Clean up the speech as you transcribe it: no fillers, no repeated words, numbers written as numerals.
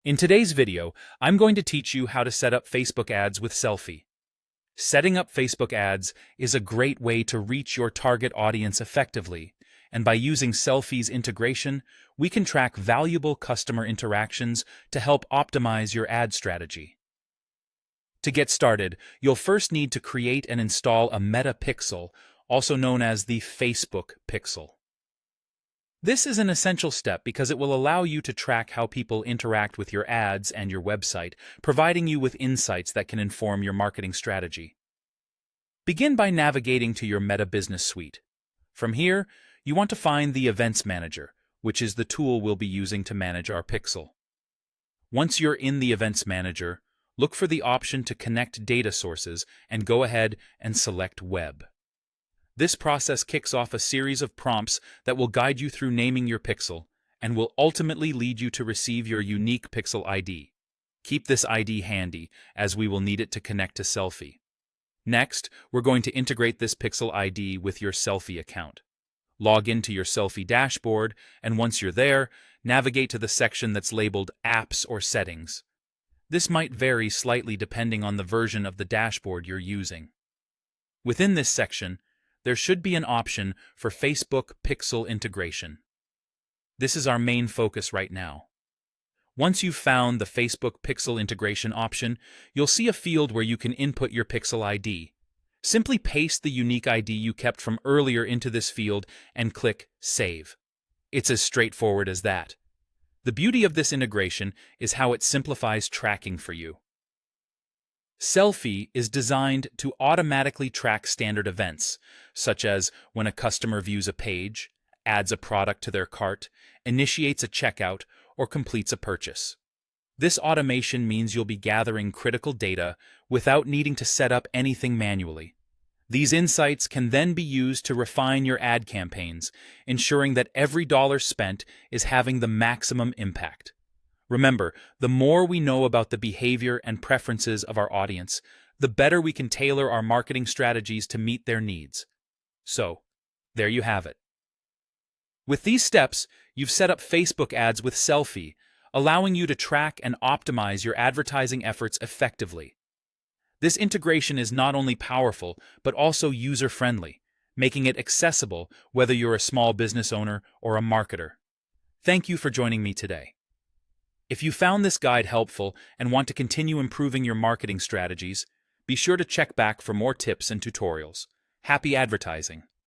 In today's video, I'm going to teach you how to set up Facebook ads with Sellfy. Setting up Facebook ads is a great way to reach your target audience effectively, and by using Sellfy's integration, we can track valuable customer interactions to help optimize your ad strategy. To get started, you'll first need to create and install a Meta pixel, also known as the Facebook pixel. This is an essential step because it will allow you to track how people interact with your ads and your website, providing you with insights that can inform your marketing strategy. Begin by navigating to your Meta Business Suite. From here, you want to find the Events Manager, which is the tool we'll be using to manage our pixel. Once you're in the Events Manager, look for the option to connect data sources and go ahead and select Web. This process kicks off a series of prompts that will guide you through naming your pixel and will ultimately lead you to receive your unique pixel ID. Keep this ID handy, as we will need it to connect to Sellfy. Next, we're going to integrate this pixel ID with your Sellfy account. Log into your Sellfy dashboard, and once you're there, navigate to the section that's labeled Apps or Settings. This might vary slightly depending on the version of the dashboard you're using. Within this section, there should be an option for Facebook Pixel integration. This is our main focus right now. Once you've found the Facebook Pixel integration option, you'll see a field where you can input your Pixel ID. Simply paste the unique ID you kept from earlier into this field and click Save. It's as straightforward as that. The beauty of this integration is how it simplifies tracking for you. Sellfy is designed to automatically track standard events, such as when a customer views a page, adds a product to their cart, initiates a checkout, or completes a purchase. This automation means you'll be gathering critical data without needing to set up anything manually. These insights can then be used to refine your ad campaigns, ensuring that every dollar spent is having the maximum impact. Remember, the more we know about the behavior and preferences of our audience, the better we can tailor our marketing strategies to meet their needs. So, there you have it. With these steps, you've set up Facebook ads with Sellfy, allowing you to track and optimize your advertising efforts effectively. This integration is not only powerful, but also user-friendly, making it accessible whether you're a small business owner or a marketer. Thank you for joining me today. If you found this guide helpful and want to continue improving your marketing strategies, be sure to check back for more tips and tutorials. Happy advertising!